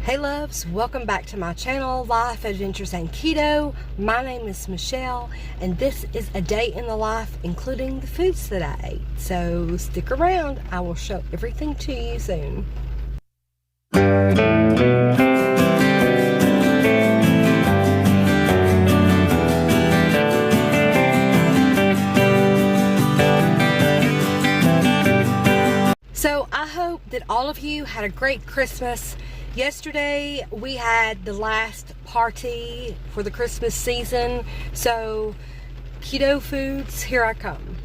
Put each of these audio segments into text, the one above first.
Hey loves, welcome back to my channel, Life, Adventures, and Keto. My name is Michelle, and this is a day in the life, including the foods that I ate. So stick around, I will show everything to you soon. So I hope that all of you had a great Christmas. Yesterday we had the last party for the Christmas season, so keto foods, here I come.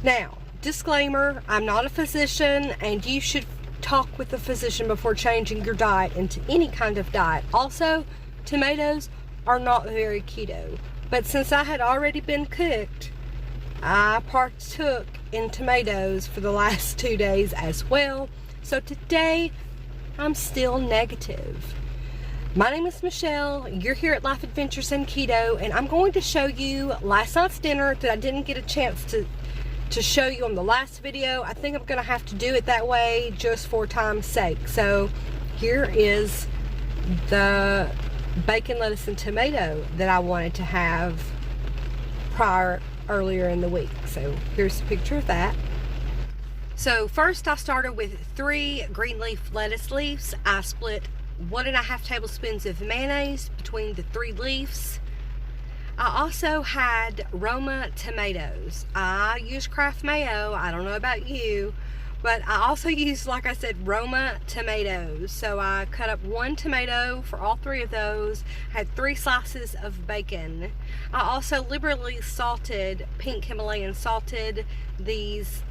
Now, disclaimer, I'm not a physician, and you should talk with a physician before changing your diet into any kind of diet. Also, tomatoes are not very keto, but since I had already been cooked, I partook in tomatoes for the last 2 days as well. So today, I'm still negative. My name is Michelle. You're here at Life, Adventures, and Keto, and I'm going to show you last night's dinner that I didn't get a chance to show you on the last video. I think I'm going to have to do it that way just for time's sake. So here is the bacon, lettuce, and tomato that I wanted to have earlier in the week. So here's a picture of that. So first I started with 3 green leaf lettuce leaves. I split 1.5 tablespoons of mayonnaise between the 3 leaves. I also had Roma tomatoes. I use Kraft mayo. I don't know about you, but I also used, like I said, Roma tomatoes. So I cut up 1 tomato for all 3 of those. I had 3 slices of bacon. I also liberally salted, pink Himalayan salted, these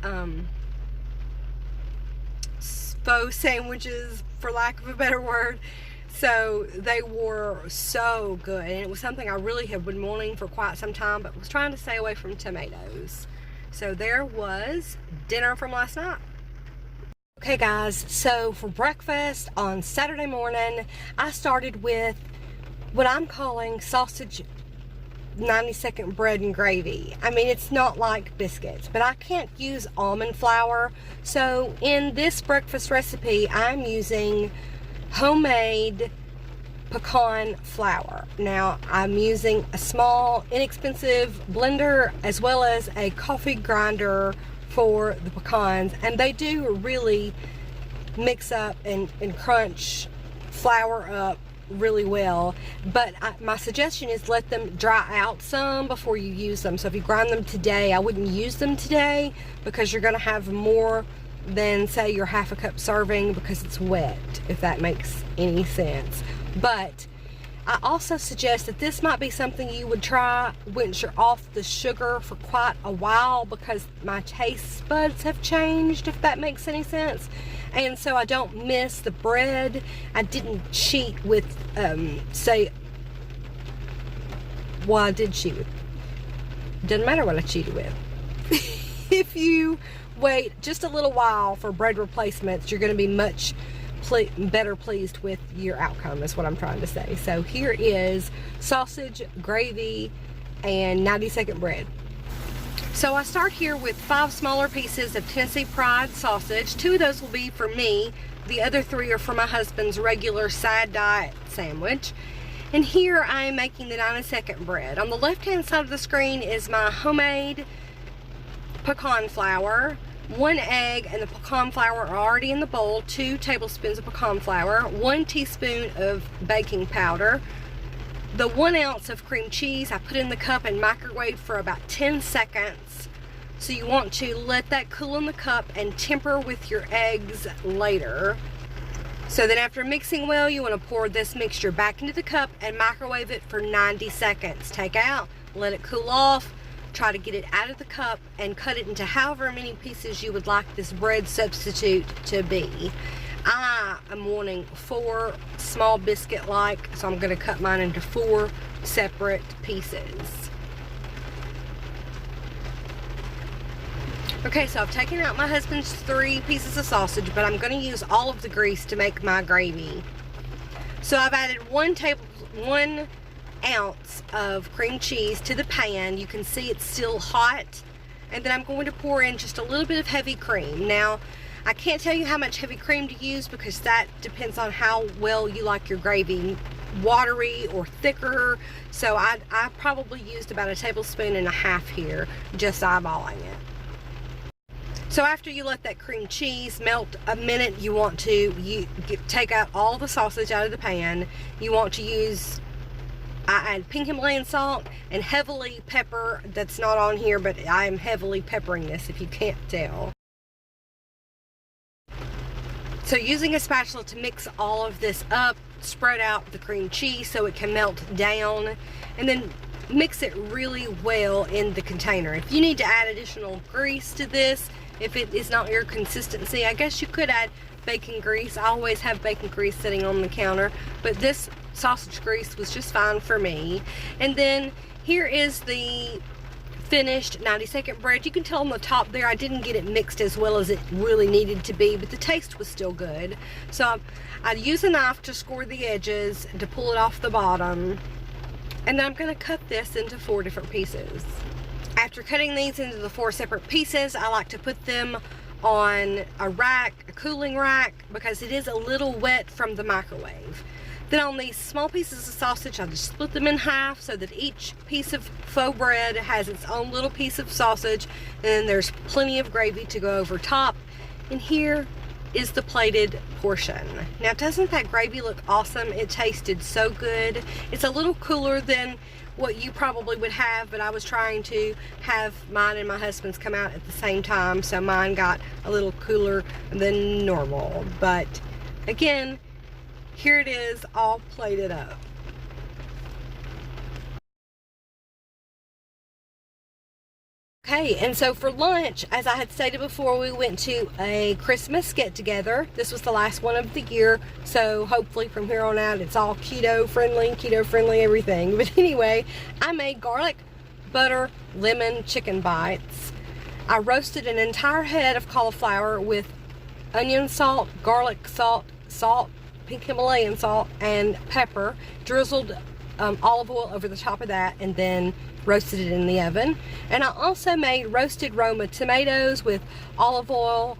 faux sandwiches, for lack of a better word. So they were so good, and it was something I really have been wanting for quite some time, but was trying to stay away from tomatoes. So there was dinner from last night. Okay guys, so for breakfast on Saturday morning, I started with what I'm calling sausage 90-second bread and gravy. I mean, it's not like biscuits, but I can't use almond flour. So in this breakfast recipe, I'm using homemade pecan flour. Now, I'm using a small, inexpensive blender as well as a coffee grinder for the pecans, and they do really mix up and crunch flour up really well. But my suggestion is let them dry out some before you use them. So if you grind them today, I wouldn't use them today because you're going to have more than, say, your half a cup serving because it's wet, if that makes any sense. But I also suggest that this might be something you would try once you're off the sugar for quite a while, because my taste buds have changed, if that makes any sense. And so I don't miss the bread. I didn't cheat with, I did cheat with. Doesn't matter what I cheated with. If you wait just a little while for bread replacements, you're going to be much better pleased with your outcome, is what I'm trying to say. So here is sausage, gravy, and 90-second bread. So I start here with 5 smaller pieces of Tennessee Pride sausage. 2 of those will be for me. The other 3 are for my husband's regular side diet sandwich. And here I am making the 90-second bread. On the left-hand side of the screen is my homemade pecan flour. 1 egg and the pecan flour are already in the bowl. 2 tablespoons of pecan flour. 1 teaspoon of baking powder. The 1 ounce of cream cheese I put in the cup and microwave for about 10 seconds. So you want to let that cool in the cup and temper with your eggs later. So then after mixing well, you want to pour this mixture back into the cup and microwave it for 90 seconds. Take out, let it cool off. Try to get it out of the cup and cut it into however many pieces you would like this bread substitute to be. I am wanting 4 small biscuit-like, so I'm going to cut mine into 4 separate pieces. Okay, so I've taken out my husband's 3 pieces of sausage, but I'm going to use all of the grease to make my gravy. So I've added 1 ounce of cream cheese to the pan. You can see it's still hot. And then I'm going to pour in just a little bit of heavy cream. Now, I can't tell you how much heavy cream to use because that depends on how well you like your gravy, watery or thicker. So I probably used about 1.5 tablespoons here, just eyeballing it. So after you let that cream cheese melt a minute, you want to take out all the sausage out of the pan. You want to use, I add pink Himalayan salt and heavily pepper. That's not on here, but I am heavily peppering this if you can't tell. So using a spatula to mix all of this up, spread out the cream cheese so it can melt down, and then mix it really well in the container. If you need to add additional grease to this, if it is not your consistency, I guess you could add bacon grease. I always have bacon grease sitting on the counter, but this sausage grease was just fine for me. And then here is the finished 90-second bread. You can tell on the top there I didn't get it mixed as well as it really needed to be, but the taste was still good. So I use a knife to score the edges to pull it off the bottom, and then I'm going to cut this into 4 different pieces. After cutting these into the 4 separate pieces, I like to put them on a rack, a cooling rack, because it is a little wet from the microwave. Then on these small pieces of sausage, I just split them in half so that each piece of faux bread has its own little piece of sausage, and then there's plenty of gravy to go over top. And here is the plated portion. Now, doesn't that gravy look awesome? It tasted so good. It's a little cooler than what you probably would have, but I was trying to have mine and my husband's come out at the same time, so mine got a little cooler than normal. But again, here it is, all plated up. Okay, and so for lunch, as I had stated before, we went to a Christmas get-together. This was the last one of the year, so hopefully from here on out it's all keto-friendly everything. But anyway, I made garlic, butter, lemon chicken bites. I roasted an entire head of cauliflower with onion salt, garlic salt, pink Himalayan salt, and pepper. Drizzled olive oil over the top of that, and then roasted it in the oven. And I also made roasted Roma tomatoes with olive oil,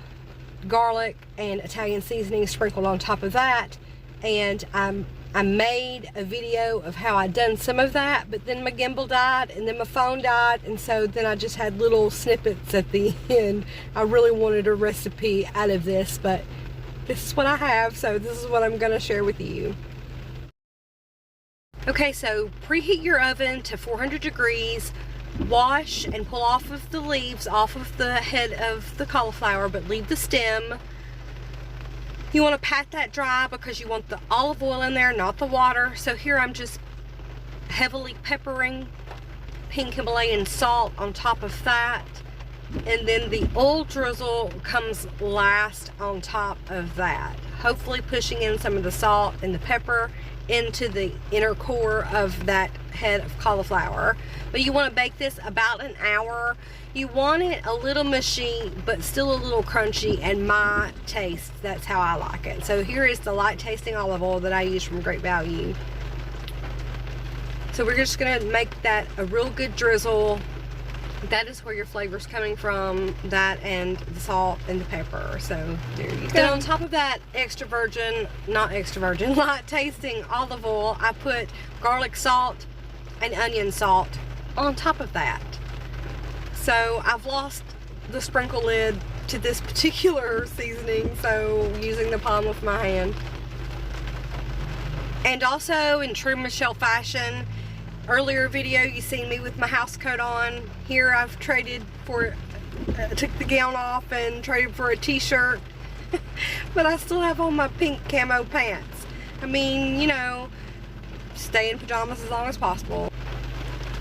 garlic, and Italian seasoning sprinkled on top of that. And I made a video of how I'd done some of that, but then my gimbal died, and then my phone died, and so then I just had little snippets at the end. I really wanted a recipe out of this, but this is what I have, so this is what I'm going to share with you. Okay, so preheat your oven to 400 degrees, wash and pull off of the leaves off of the head of the cauliflower, but leave the stem. You want to pat that dry because you want the olive oil in there, not the water. So here I'm just heavily peppering pink Himalayan salt on top of that. And then the oil drizzle comes last on top of that. Hopefully pushing in some of the salt and the pepper into the inner core of that head of cauliflower. But you want to bake this about an hour. You want it a little mushy but still a little crunchy, and my taste, that's how I like it. So here is the light tasting olive oil that I use from Great Value. So we're just going to make that a real good drizzle. That is where your flavor's coming from, that and the salt and the pepper. So there you go. Then on top of that light tasting olive oil, I put garlic salt and onion salt on top of that. So I've lost the sprinkle lid to this particular seasoning, so using the palm of my hand. And also, in true Michelle fashion, earlier video you seen me with my house coat on. Here I've traded for, took the gown off and traded for a t-shirt. But I still have on my pink camo pants. I mean, you know, stay in pajamas as long as possible.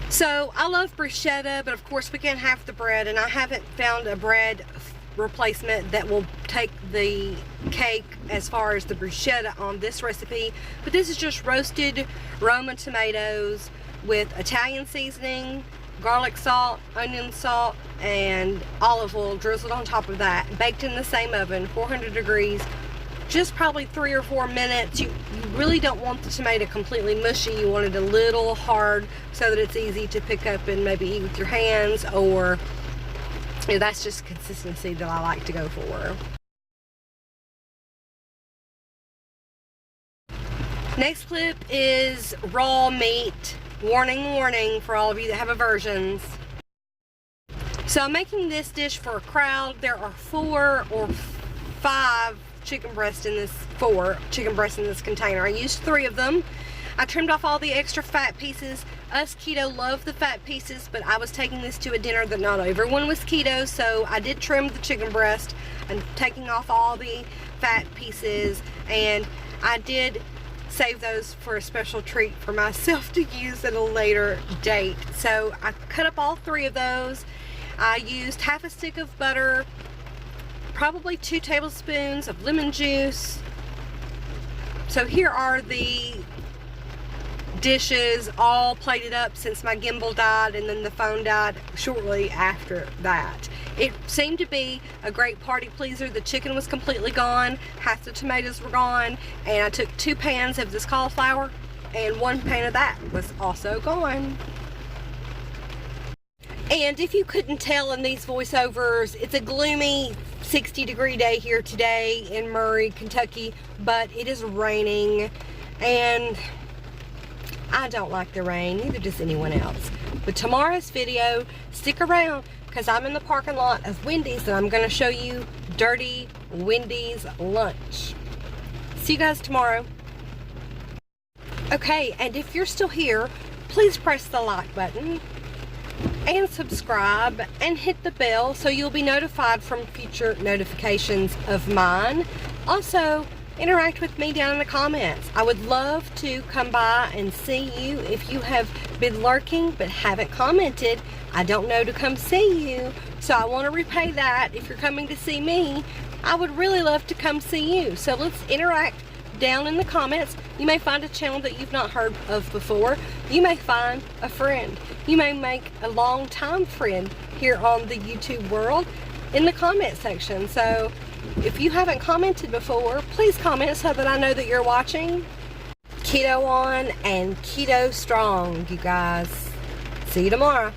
So I love bruschetta, but of course we can't have the bread, and I haven't found a bread replacement that will take the cake as far as the bruschetta on this recipe. But this is just roasted Roma tomatoes with Italian seasoning, garlic salt, onion salt, and olive oil drizzled on top of that, baked in the same oven, 400 degrees, just probably 3 or 4 minutes. You really don't want the tomato completely mushy. You want it a little hard so that it's easy to pick up and maybe eat with your hands, or, you know, that's just consistency that I like to go for. Next clip is raw meat. Warning, warning for all of you that have aversions. So I'm making this dish for a crowd. There are 4 or 5 chicken breasts in this, 4 chicken breasts in this container. I used 3 of them. I trimmed off all the extra fat pieces. Us keto love the fat pieces, but I was taking this to a dinner that not everyone was keto, so I did trim the chicken breast and taking off all the fat pieces, and I did save those for a special treat for myself to use at a later date. So I cut up all 3 of those. I used half a stick of butter, probably 2 tablespoons of lemon juice. So here are the dishes all plated up since my gimbal died, and then the phone died shortly after that. It seemed to be a great party pleaser. The chicken was completely gone, half the tomatoes were gone, and I took 2 pans of this cauliflower and 1 pan of that was also gone. And if you couldn't tell in these voiceovers, it's a gloomy 60-degree day here today in Murray, Kentucky, but it is raining, and I don't like the rain, neither does anyone else. But tomorrow's video, stick around, because I'm in the parking lot of Wendy's and I'm going to show you dirty Wendy's lunch. See you guys tomorrow. Okay, and if you're still here, please press the like button and subscribe and hit the bell so you'll be notified from future notifications of mine. Also, interact with me down in the comments. I would love to come by and see you. If you have been lurking but haven't commented, I don't know to come see you, so I want to repay that. If you're coming to see me, I would really love to come see you. So let's interact down in the comments. You may find a channel that you've not heard of before. You may find a friend. You may make a long-time friend here on the YouTube world in the comment section. So if you haven't commented before, please comment so that I know that you're watching. Keto on and keto strong, you guys. See you tomorrow.